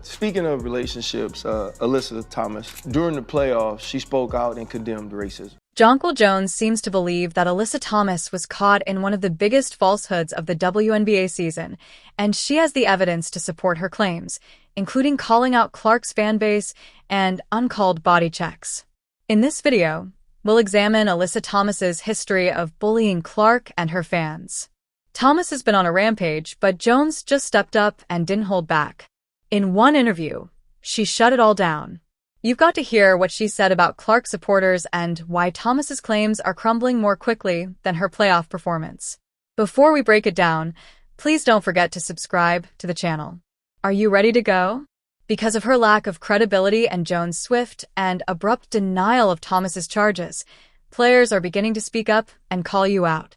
Speaking of relationships, Alyssa Thomas, during the playoffs, she spoke out and condemned racism. Jonquel Jones seems to believe that Alyssa Thomas was caught in one of the biggest falsehoods of the WNBA season, and she has the evidence to support her claims, including calling out Clark's fanbase and uncalled body checks. In this video, we'll examine Alyssa Thomas's history of bullying Clark and her fans. Thomas has been on a rampage, but Jones just stepped up and didn't hold back. In one interview, she shut it all down. You've got to hear what she said about Clark supporters and why Thomas's claims are crumbling more quickly than her playoff performance. Before we break it down, please don't forget to subscribe to the channel. Are you ready to go? Because of her lack of credibility and Jones' swift and abrupt denial of Thomas's charges, players are beginning to speak up and call you out.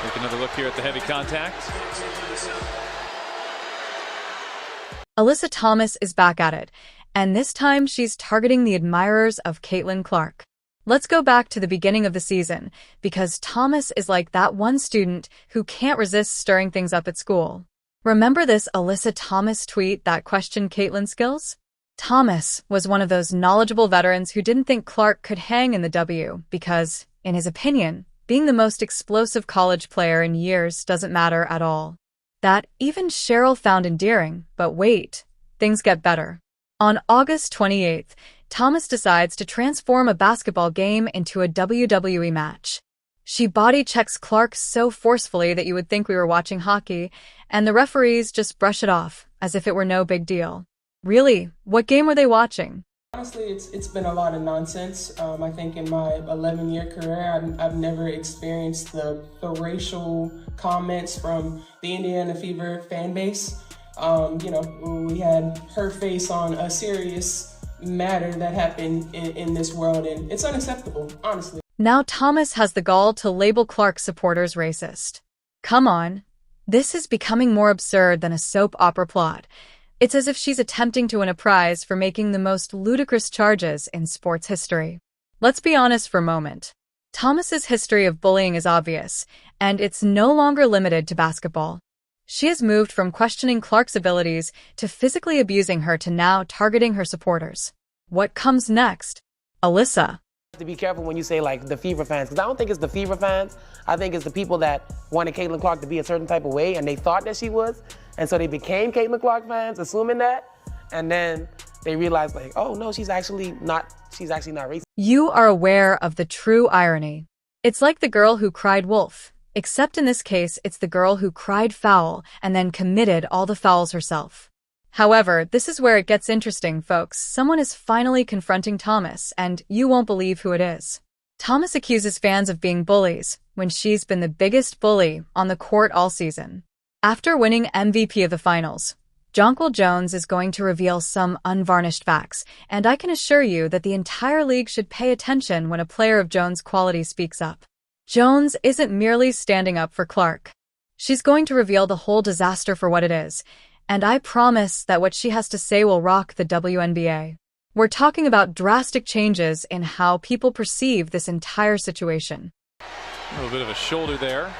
Take another look here at the heavy contact. Alyssa Thomas is back at it, and this time she's targeting the admirers of Caitlin Clark. Let's go back to the beginning of the season, because Thomas is like that one student who can't resist stirring things up at school. Remember this Alyssa Thomas tweet that questioned Caitlin's skills? Thomas was one of those knowledgeable veterans who didn't think Clark could hang in the W because, in his opinion, being the most explosive college player in years doesn't matter at all. That even Cheryl found endearing, but wait, things get better. On August 28th, Thomas decides to transform a basketball game into a WWE match. She body checks Clark so forcefully that you would think we were watching hockey, and the referees just brush it off as if it were no big deal. Really, what game were they watching? Honestly, it's been a lot of nonsense. I think in my 11-year career, I've never experienced the racial comments from the Indiana Fever fan base. We had her face on a serious matter that happened in this world, and it's unacceptable, honestly. Now Thomas has the gall to label Clark supporters racist. Come on, this is becoming more absurd than a soap opera plot. It's as if she's attempting to win a prize for making the most ludicrous charges in sports history. Let's be honest for a moment. Thomas's history of bullying is obvious, and it's no longer limited to basketball. She has moved from questioning Clark's abilities to physically abusing her to now targeting her supporters. What comes next? Alyssa. To be careful when you say like the Fever fans, because I don't think it's the Fever fans. I think it's the people that wanted Caitlin Clark to be a certain type of way and they thought that she was. And so they became Caitlin Clark fans, assuming that. And then they realized like, oh no, she's actually not racist. You are aware of the true irony. It's like the girl who cried wolf, except in this case, it's the girl who cried foul and then committed all the fouls herself. However, this is where it gets interesting, folks. Someone is finally confronting Thomas, and you won't believe who it is. Thomas accuses fans of being bullies, when she's been the biggest bully on the court all season. After winning MVP of the finals, Jonquel Jones is going to reveal some unvarnished facts, and I can assure you that the entire league should pay attention when a player of Jones' quality speaks up. Jones isn't merely standing up for Clark. She's going to reveal the whole disaster for what it is, and I promise that what she has to say will rock the WNBA. We're talking about drastic changes in how people perceive this entire situation. A little bit of a shoulder there.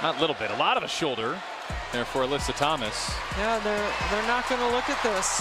Not a little bit, a lot of a shoulder there for Alyssa Thomas. Yeah, they're not going to look at this.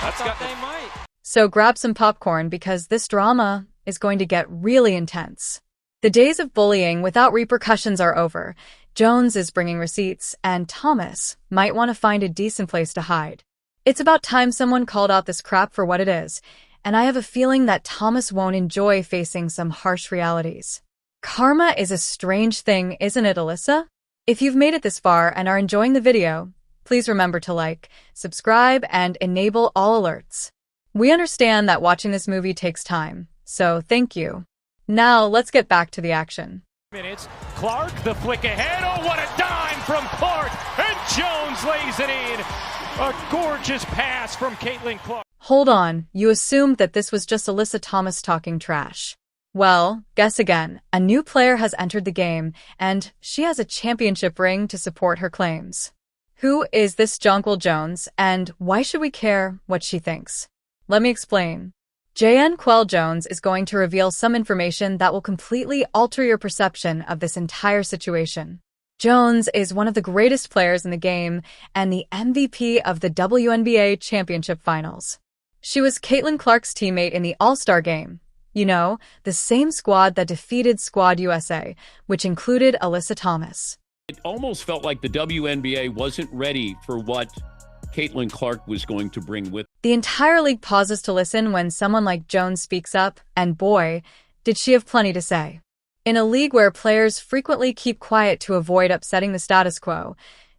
I thought they might. So grab some popcorn because this drama is going to get really intense. The days of bullying without repercussions are over. Jones is bringing receipts, and Thomas might want to find a decent place to hide. It's about time someone called out this crap for what it is, and I have a feeling that Thomas won't enjoy facing some harsh realities. Karma is a strange thing, isn't it, Alyssa? If you've made it this far and are enjoying the video, please remember to like, subscribe, and enable all alerts. We understand that watching this movie takes time, so thank you. Now, let's get back to the action. Minutes. Clark, the flick ahead. Oh, what a dime from Clark. And Jones lays it in. A gorgeous pass from Caitlin Clark. Hold on, you assumed that this was just Alyssa Thomas talking trash. Well, guess again. A new player has entered the game, and she has a championship ring to support her claims. Who is this Jonquel Jones, and why should we care what she thinks? Let me explain. Jonquel Jones is going to reveal some information that will completely alter your perception of this entire situation. Jones is one of the greatest players in the game and the MVP of the WNBA championship finals. She was Caitlin Clark's teammate in the All-Star game. You know, the same squad that defeated Squad USA, which included Alyssa Thomas. It almost felt like the WNBA wasn't ready for what Caitlin Clark was going to bring with. The entire league pauses to listen when someone like Jones speaks up, and boy, did she have plenty to say. In a league where players frequently keep quiet to avoid upsetting the status quo,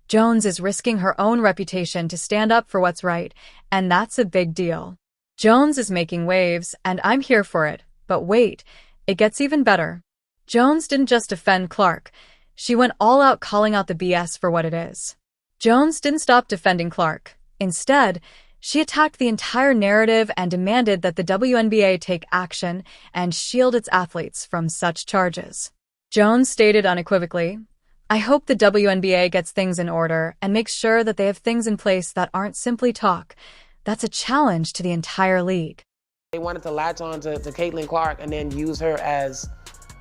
Jones is risking her own reputation to stand up for what's right, and that's a big deal. Jones is making waves, and I'm here for it. But wait, it gets even better. Jones didn't just defend Clark. She went all out calling out the BS for what it is. Jones didn't stop defending Clark. Instead, she attacked the entire narrative and demanded that the WNBA take action and shield its athletes from such charges. Jones stated unequivocally, "I hope the WNBA gets things in order and makes sure that they have things in place that aren't simply talk. That's a challenge to the entire league." They wanted to latch on to Caitlin Clark and then use her as,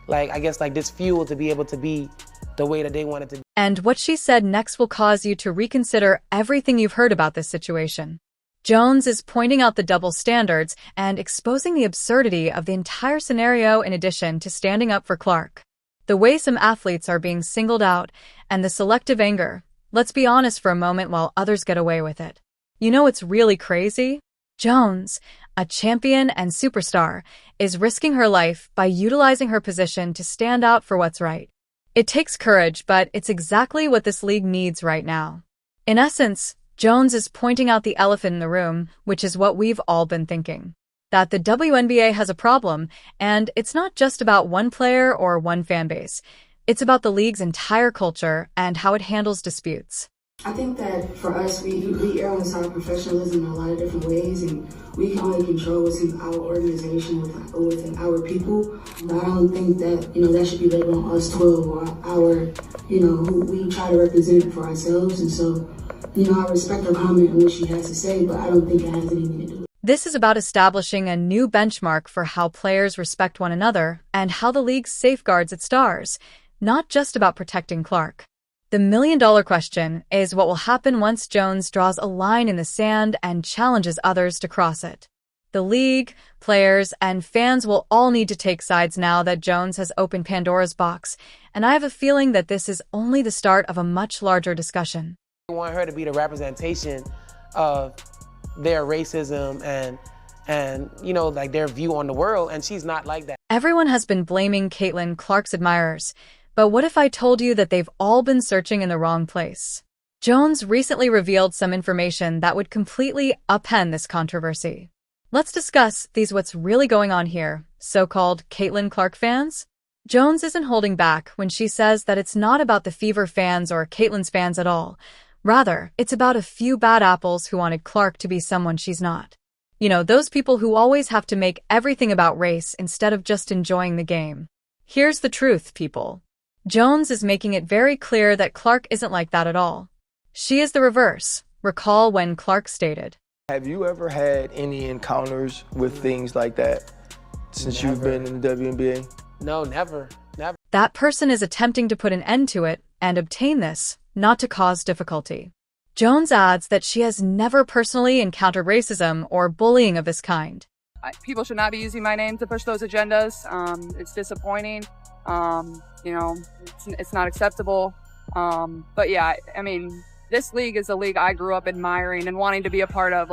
this fuel to be able to be the way that they wanted to be. And what she said next will cause you to reconsider everything you've heard about this situation. Jones is pointing out the double standards and exposing the absurdity of the entire scenario in addition to standing up for Clark. The way some athletes are being singled out and the selective anger. Let's be honest for a moment while others get away with it. You know what's really crazy? Jones, a champion and superstar, is risking her life by utilizing her position to stand out for what's right. It takes courage, but it's exactly what this league needs right now. In essence, Jones is pointing out the elephant in the room, which is what we've all been thinking. That the WNBA has a problem, and it's not just about one player or one fan base. It's about the league's entire culture and how it handles disputes. I think that for us, we err on the side of professionalism in a lot of different ways, and we can only control what's in our organization within our people. But I don't think that, that should be labeled on us 12 or our, who we try to represent for ourselves. And so, I respect her comment and what she has to say, but I don't think it has anything to do with it. This is about establishing a new benchmark for how players respect one another and how the league safeguards its stars, not just about protecting Clark. The million-dollar question is what will happen once Jones draws a line in the sand and challenges others to cross it. The league, players, and fans will all need to take sides now that Jones has opened Pandora's box, and I have a feeling that this is only the start of a much larger discussion. I want her to be the representation of their racism and their view on the world, and she's not like that. Everyone has been blaming Caitlin Clark's admirers. But what if I told you that they've all been searching in the wrong place? Jones recently revealed some information that would completely upend this controversy. Let's discuss what's really going on here, so-called Caitlin Clark fans. Jones isn't holding back when she says that it's not about the Fever fans or Caitlin's fans at all. Rather, it's about a few bad apples who wanted Clark to be someone she's not. Those people who always have to make everything about race instead of just enjoying the game. Here's the truth, people. Jones is making it very clear that Clark isn't like that at all. She is the reverse. Recall when Clark stated, "Have you ever had any encounters with things like that since you've been in the WNBA?" No, never. That person is attempting to put an end to it and obtain this, not to cause difficulty. Jones adds that she has never personally encountered racism or bullying of this kind. People should not be using my name to push those agendas. It's disappointing. It's not acceptable. But yeah, this league is a league I grew up admiring and wanting to be a part of.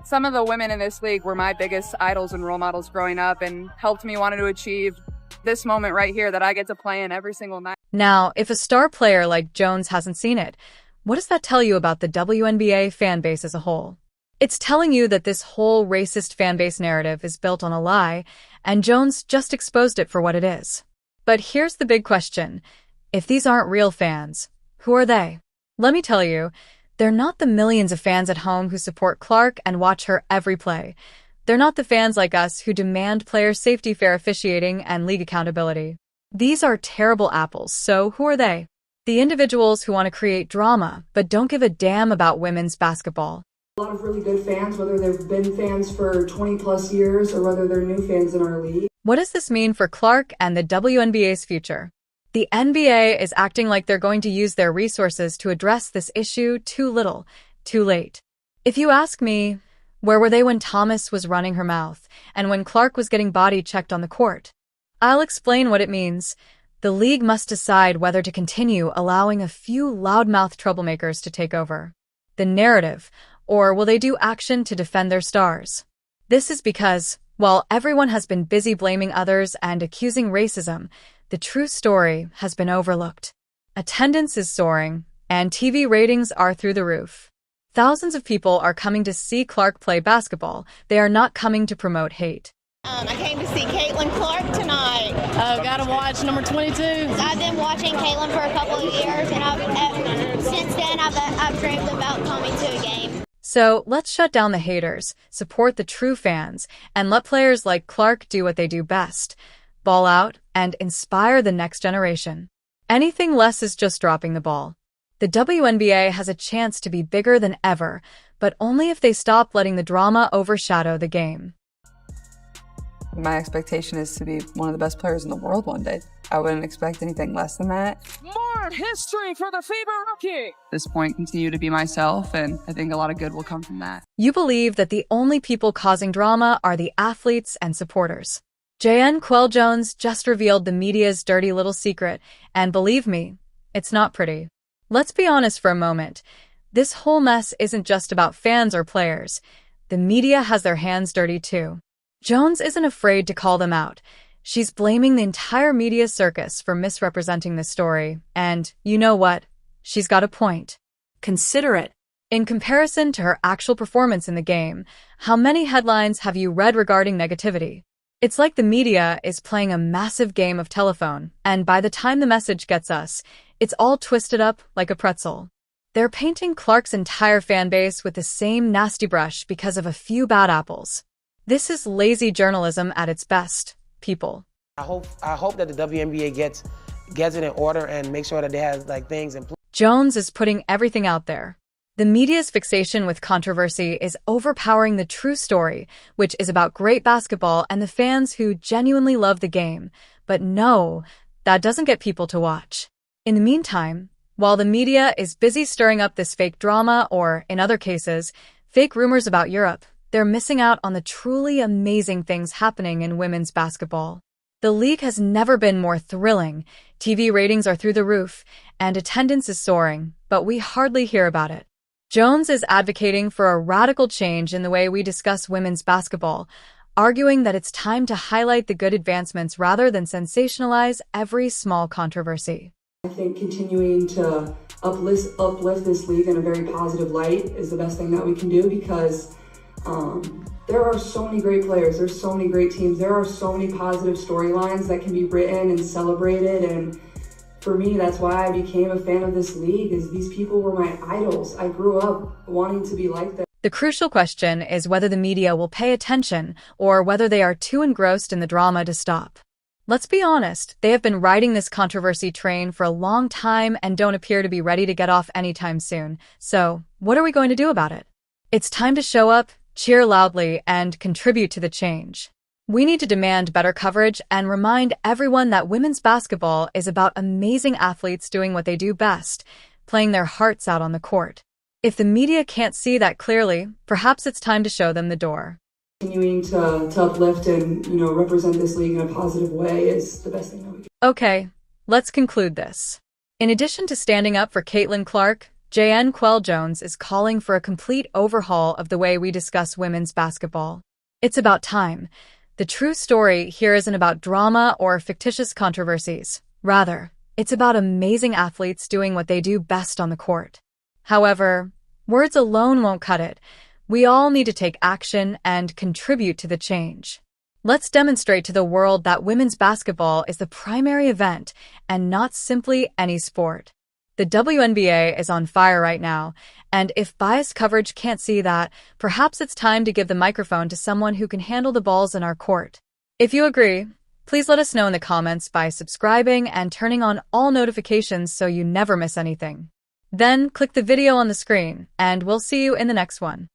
Some of the women in this league were my biggest idols and role models growing up and helped me want to achieve this moment right here that I get to play in every single night. Now, if a star player like Jones hasn't seen it, what does that tell you about the WNBA fan base as a whole? It's telling you that this whole racist fan base narrative is built on a lie, and Jones just exposed it for what it is. But here's the big question. If these aren't real fans, who are they? Let me tell you, they're not the millions of fans at home who support Clark and watch her every play. They're not the fans like us who demand player safety, fair officiating, and league accountability. These are terrible apples, so who are they? The individuals who want to create drama, but don't give a damn about women's basketball. A lot of really good fans, whether they've been fans for 20 plus years or whether they're new fans in our league. What does this mean for Clark and the WNBA's future? The NBA is acting like they're going to use their resources to address this issue too little, too late. If you ask me, where were they when Thomas was running her mouth and when Clark was getting body checked on the court? I'll explain what it means. The league must decide whether to continue allowing a few loudmouth troublemakers to take over the narrative, or will they do action to defend their stars? This is because, while everyone has been busy blaming others and accusing racism, the true story has been overlooked. Attendance is soaring, and TV ratings are through the roof. Thousands of people are coming to see Clark play basketball. They are not coming to promote hate. I came to see Caitlin Clark tonight. Oh, got to watch number 22. I've been watching Caitlin for a couple of years, and since then I've dreamed about coming to a game. So let's shut down the haters, support the true fans, and let players like Clark do what they do best: ball out and inspire the next generation. Anything less is just dropping the ball. The WNBA has a chance to be bigger than ever, but only if they stop letting the drama overshadow the game. My expectation is to be one of the best players in the world one day. I wouldn't expect anything less than that. More history for the Fever rookie. At this point, continue to be myself, and I think a lot of good will come from that. You believe that the only people causing drama are the athletes and supporters. Jonquel Jones just revealed the media's dirty little secret, and believe me, it's not pretty. Let's be honest for a moment. This whole mess isn't just about fans or players. The media has their hands dirty too. Jones isn't afraid to call them out. She's blaming the entire media circus for misrepresenting the story, and you know what? She's got a point. Consider it. In comparison to her actual performance in the game, how many headlines have you read regarding negativity? It's like the media is playing a massive game of telephone, and by the time the message gets us, it's all twisted up like a pretzel. They're painting Clark's entire fan base with the same nasty brush because of a few bad apples. This is lazy journalism at its best, people. I hope that the WNBA gets it in order and make sure that they have things in place. Jones is putting everything out there. The media's fixation with controversy is overpowering the true story, which is about great basketball and the fans who genuinely love the game. But no, that doesn't get people to watch. In the meantime, while the media is busy stirring up this fake drama or, in other cases, fake rumors about Europe, they're missing out on the truly amazing things happening in women's basketball. The league has never been more thrilling. TV ratings are through the roof, and attendance is soaring, but we hardly hear about it. Jones is advocating for a radical change in the way we discuss women's basketball, arguing that it's time to highlight the good advancements rather than sensationalize every small controversy. I think continuing to uplift this league in a very positive light is the best thing that we can do, because there are so many great players, there's so many great teams, there are so many positive storylines that can be written and celebrated, and for me, that's why I became a fan of this league, is these people were my idols. I grew up wanting to be like them. The crucial question is whether the media will pay attention or whether they are too engrossed in the drama to stop. Let's be honest, they have been riding this controversy train for a long time and don't appear to be ready to get off anytime soon. So, what are we going to do about it? It's time to show up, cheer loudly, and contribute to the change. We need to demand better coverage and remind everyone that women's basketball is about amazing athletes doing what they do best, playing their hearts out on the court. If the media can't see that clearly, perhaps it's time to show them the door. Continuing to uplift and, represent this league in a positive way is the best thing that we can do. Okay, let's conclude this. In addition to standing up for Caitlin Clark, Jonquel Jones is calling for a complete overhaul of the way we discuss women's basketball. It's about time. The true story here isn't about drama or fictitious controversies. Rather, it's about amazing athletes doing what they do best on the court. However, words alone won't cut it. We all need to take action and contribute to the change. Let's demonstrate to the world that women's basketball is the primary event and not simply any sport. The WNBA is on fire right now, and if biased coverage can't see that, perhaps it's time to give the microphone to someone who can handle the balls in our court. If you agree, please let us know in the comments by subscribing and turning on all notifications so you never miss anything. Then click the video on the screen, and we'll see you in the next one.